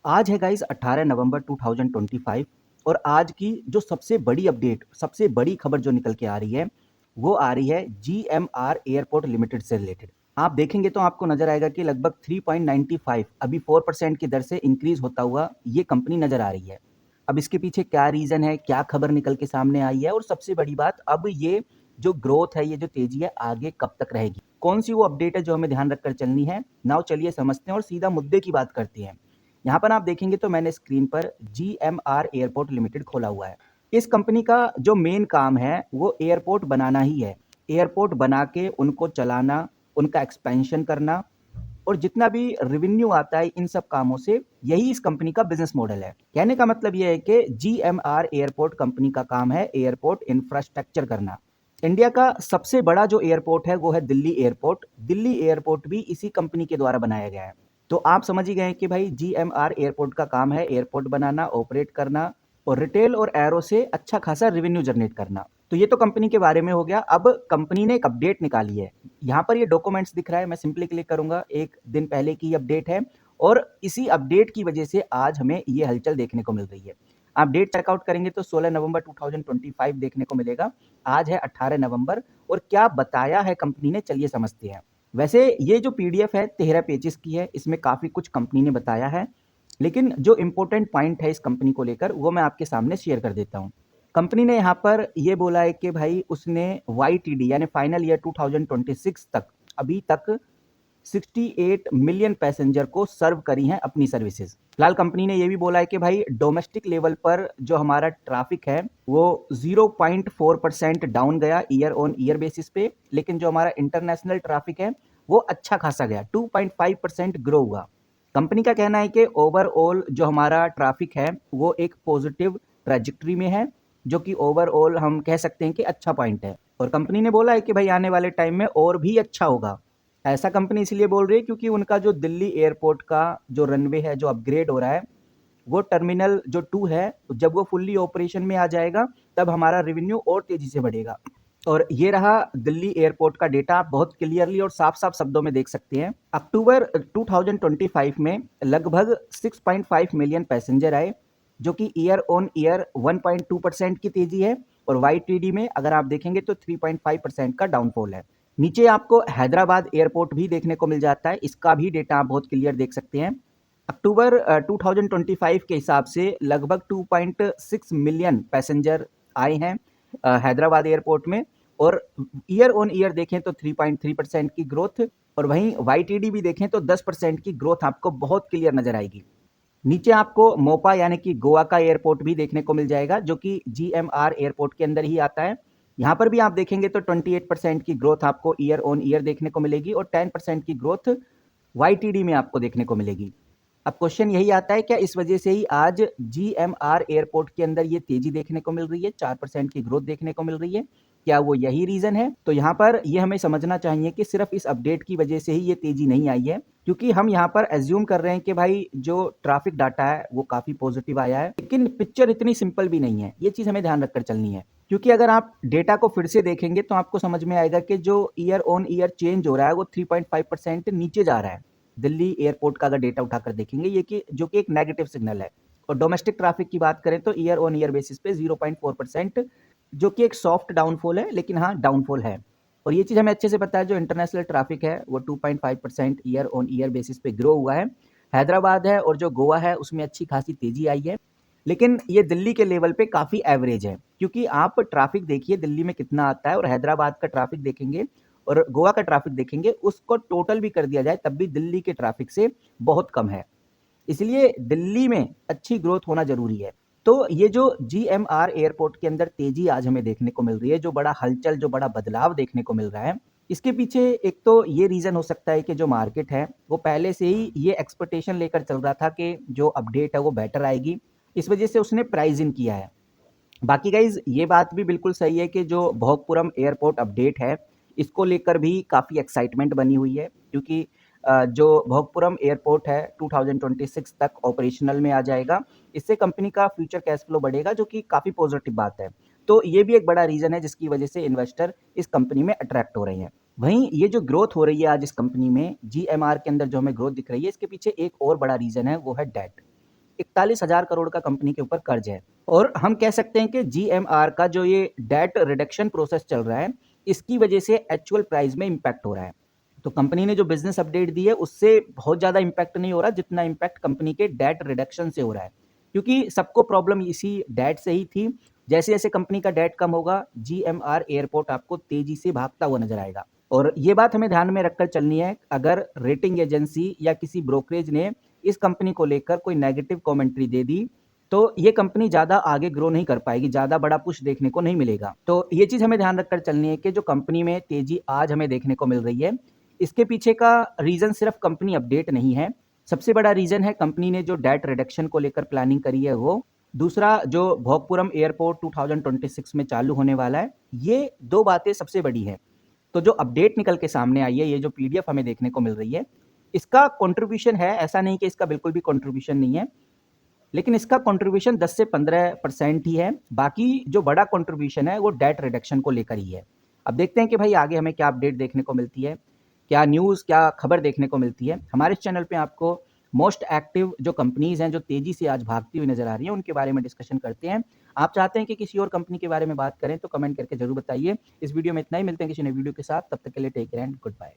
आज है गाइस 18 नवंबर 2025 और आज की जो सबसे बड़ी अपडेट, सबसे बड़ी खबर जो निकल के आ रही है, वो आ रही है जीएमआर एयरपोर्ट लिमिटेड से रिलेटेड। आप देखेंगे तो आपको नजर आएगा कि लगभग 3.95 अभी 4% की दर से इंक्रीज होता हुआ ये कंपनी नजर आ रही है। अब इसके पीछे क्या रीजन है, क्या खबर निकल के सामने आई है और सबसे बड़ी बात, अब ये जो ग्रोथ है, ये जो तेजी है, आगे कब तक रहेगी? कौन सी वो अपडेट है जो हमें ध्यान रखकर चलनी है? नाउ चलिए समझते हैं और सीधा मुद्दे की बात करते हैं। यहाँ पर आप देखेंगे तो मैंने स्क्रीन पर जीएमआर एयरपोर्ट लिमिटेड खोला हुआ है। इस कंपनी का जो मेन काम है वो एयरपोर्ट बनाना ही है। एयरपोर्ट बना के उनको चलाना, उनका एक्सपेंशन करना और जितना भी रेवेन्यू आता है इन सब कामों से, यही इस कंपनी का बिजनेस मॉडल है। कहने का मतलब यह है कि जीएमआर एयरपोर्ट कंपनी का काम है एयरपोर्ट इंफ्रास्ट्रक्चर करना। इंडिया का सबसे बड़ा जो एयरपोर्ट है वो है दिल्ली एयरपोर्ट। दिल्ली एयरपोर्ट भी इसी कंपनी के द्वारा बनाया गया है। तो आप समझ ही गए कि भाई जीएमआर एयरपोर्ट का काम है एयरपोर्ट बनाना, ऑपरेट करना और रिटेल और एरो से अच्छा खासा रेवेन्यू जनरेट करना। तो ये तो कंपनी के बारे में हो गया। अब कंपनी ने एक अपडेट निकाली है। यहाँ पर ये डॉक्यूमेंट्स दिख रहा है, मैं सिंपली क्लिक करूंगा, एक दिन पहले की अपडेट है और इसी अपडेट की वजह से आज हमें ये हलचल देखने को मिल रही है। आप डेट चेकआउट करेंगे तो 16 नवंबर 2025 देखने को मिलेगा। आज है 18 नवंबर और क्या बताया है कंपनी ने, चलिए समझते हैं। वैसे ये जो पीडीएफ है 13 पेजेस की है, इसमें काफ़ी कुछ कंपनी ने बताया है, लेकिन जो इम्पोर्टेंट पॉइंट है इस कंपनी को लेकर वो मैं आपके सामने शेयर कर देता हूँ। कंपनी ने यहाँ पर ये बोला है कि भाई उसने YTD यानी फाइनल ईयर 2026 तक, अभी तक 68 मिलियन पैसेंजर को सर्व करी हैं अपनी सर्विसेज। फिलहाल कंपनी ने ये भी बोला है कि भाई डोमेस्टिक लेवल पर जो हमारा ट्रैफिक है वो 0.4% डाउन गया ईयर ऑन ईयर बेसिस पे, लेकिन जो हमारा इंटरनेशनल ट्रैफिक है वो अच्छा खासा गया, 2.5% ग्रो हुआ। कंपनी का कहना है कि ओवरऑल जो हमारा ट्रैफिक है वो एक पॉजिटिव ट्रेजेक्टरी में है, जो कि ओवरऑल हम कह सकते हैं कि अच्छा पॉइंट है। और कंपनी ने बोला है कि भाई आने वाले टाइम में और भी अच्छा होगा। ऐसा कंपनी इसलिए बोल रही है क्योंकि उनका जो दिल्ली एयरपोर्ट का जो रनवे है, जो अपग्रेड हो रहा है, वो टर्मिनल जो 2 है, जब वो फुल्ली ऑपरेशन में आ जाएगा तब हमारा रेवेन्यू और तेजी से बढ़ेगा। और ये रहा दिल्ली एयरपोर्ट का डेटा, आप बहुत क्लियरली और साफ साफ शब्दों में देख सकते हैं। अक्टूबर 2025 में लगभग 6.5 मिलियन पैसेंजर आए, जो कि ईयर ऑन ईयर 1.2% की तेजी है और YTD में अगर आप देखेंगे तो 3.5% का डाउनफॉल है। नीचे आपको हैदराबाद एयरपोर्ट भी देखने को मिल जाता है, इसका भी डेटा आप बहुत क्लियर देख सकते हैं। अक्टूबर 2025 के हिसाब से लगभग 2.6 मिलियन पैसेंजर आए हैं हैदराबाद एयरपोर्ट में और ईयर ऑन ईयर देखें तो 3.3% की ग्रोथ और वहीं YTD भी देखें तो 10% की ग्रोथ आपको बहुत क्लियर नजर आएगी। नीचे आपको मोपा यानी कि गोवा का एयरपोर्ट भी देखने को मिल जाएगा, जो कि जीएमआर एयरपोर्ट के अंदर ही आता है। यहाँ पर भी आप देखेंगे तो 28% की ग्रोथ आपको ईयर ऑन ईयर देखने को मिलेगी और 10% की ग्रोथ YTD में आपको देखने को मिलेगी। अब क्वेश्चन यही आता है, क्या इस वजह से ही आज जीएमआर एयरपोर्ट के अंदर ये तेजी देखने को मिल रही है, 4% की ग्रोथ देखने को मिल रही है? क्या वो यही रीजन है? तो यहाँ पर ये हमें समझना चाहिए कि सिर्फ इस अपडेट की वजह से ही ये तेजी नहीं आई है, क्योंकि हम यहाँ पर एज्यूम कर रहे हैं कि भाई जो ट्रैफिक डाटा है वो काफी पॉजिटिव आया है, लेकिन पिक्चर इतनी सिंपल भी नहीं है। ये चीज हमें ध्यान रखकर चलनी है, क्योंकि अगर आप डेटा को फिर से देखेंगे तो आपको समझ में आएगा कि जो ईयर ऑन ईयर चेंज हो रहा है वो 3.5% नीचे जा रहा है। दिल्ली एयरपोर्ट का अगर डेटा उठाकर देखेंगे, ये कि जो कि एक नेगेटिव सिग्नल है। और डोमेस्टिक ट्रैफिक की बात करें तो ईयर ऑन ईयर बेसिस पे 0.4%, जो कि एक सॉफ्ट डाउनफॉल है, लेकिन हाँ डाउनफॉल है। और ये चीज़ हमें अच्छे से पता है, जो इंटरनेशनल ट्रैफिक है वो 2.5% ईयर ऑन ईयर बेसिस पे ग्रो हुआ है। हैदराबाद है और जो गोवा है उसमें अच्छी खासी तेजी आई है, लेकिन ये दिल्ली के लेवल पे काफ़ी एवरेज है, क्योंकि आप ट्रैफिक देखिए दिल्ली में कितना आता है और हैदराबाद का ट्रैफिक देखेंगे और गोवा का ट्रैफिक देखेंगे, उसको टोटल भी कर दिया जाए तब भी दिल्ली के ट्रैफिक से बहुत कम है। इसलिए दिल्ली में अच्छी ग्रोथ होना जरूरी है। तो ये जो जीएमआर एयरपोर्ट के अंदर तेजी आज हमें देखने को मिल रही है, जो बड़ा हलचल, जो बड़ा बदलाव देखने को मिल रहा है, इसके पीछे एक तो ये रीजन हो सकता है कि जो मार्केट है वो पहले से ही ये एक्सपेक्टेशन लेकर चल रहा था कि जो अपडेट है वो बेटर आएगी, इस वजह से उसने प्राइस इन किया है। बाकी गाइज ये बात भी बिल्कुल सही है कि जो भोगपुरम एयरपोर्ट अपडेट है, इसको लेकर भी काफ़ी एक्साइटमेंट बनी हुई है, क्योंकि जो भोगपुरम एयरपोर्ट है 2026 तक ऑपरेशनल में आ जाएगा। इससे कंपनी का फ्यूचर कैश फ्लो बढ़ेगा, जो कि काफ़ी पॉजिटिव बात है। तो ये भी एक बड़ा रीज़न है जिसकी वजह से इन्वेस्टर इस कंपनी में अट्रैक्ट हो रहे हैं। वहीं ये जो ग्रोथ हो रही है आज इस कंपनी में, जीएमआर के अंदर जो हमें ग्रोथ दिख रही है, इसके पीछे एक और बड़ा रीज़न है, वो है डेट। 41,000 करोड़ का कंपनी के ऊपर कर्ज है। और हम कह सकते हैं कि जीएमआर का जो ये डेट रिडक्शन प्रोसेस चल रहा है, इसकी वजह से एक्चुअल प्राइस में इम्पैक्ट हो रहा है। तो कंपनी ने जो बिजनेस अपडेट दी है उससे बहुत ज़्यादा इम्पैक्ट नहीं हो रहा, जितना इम्पैक्ट कंपनी के डेट रिडक्शन से हो रहा है, क्योंकि सबको प्रॉब्लम इसी डेट से ही थी। जैसे जैसे कंपनी का डेट कम होगा, जीएमआर एयरपोर्ट आपको तेजी से भागता हुआ नजर आएगा। और ये बात हमें ध्यान में रखकर चलनी है, अगर रेटिंग एजेंसी या किसी ब्रोकरेज ने इस कंपनी को लेकर कोई नेगेटिव कमेंट्री दे दी, तो ये कंपनी ज़्यादा आगे ग्रो नहीं कर पाएगी, ज़्यादा बड़ा पुश देखने को नहीं मिलेगा। तो ये चीज़ हमें ध्यान रखकर चलनी है कि जो कंपनी में तेजी आज हमें देखने को मिल रही है, इसके पीछे का रीज़न सिर्फ कंपनी अपडेट नहीं है। सबसे बड़ा रीज़न है कंपनी ने जो डेट रिडक्शन को लेकर प्लानिंग करी है वो। दूसरा, जो भोगपुरम एयरपोर्ट 2026 में चालू होने वाला है, ये दो बातें सबसे बड़ी हैं। तो जो अपडेट निकल के सामने आई है, ये जो पीडीएफ हमें देखने को मिल रही है, इसका कंट्रीब्यूशन है, ऐसा नहीं कि इसका बिल्कुल भी कंट्रीब्यूशन नहीं है, लेकिन इसका कंट्रीब्यूशन 10 से 15% ही है। बाकी जो बड़ा कंट्रीब्यूशन है वो डेट रिडक्शन को लेकर ही है। अब देखते हैं कि भाई आगे हमें क्या अपडेट देखने को मिलती है, क्या न्यूज़, क्या खबर देखने को मिलती है। हमारे चैनल पे आपको मोस्ट एक्टिव जो कंपनीज हैं, जो तेजी से आज भागती हुई नजर आ रही हैं, उनके बारे में डिस्कशन करते हैं। आप चाहते हैं कि किसी और कंपनी के बारे में बात करें तो कमेंट करके जरूर बताइए। इस वीडियो में इतना ही, मिलते हैं किसी नए वीडियो के साथ, तब तक के लिए take care and good bye.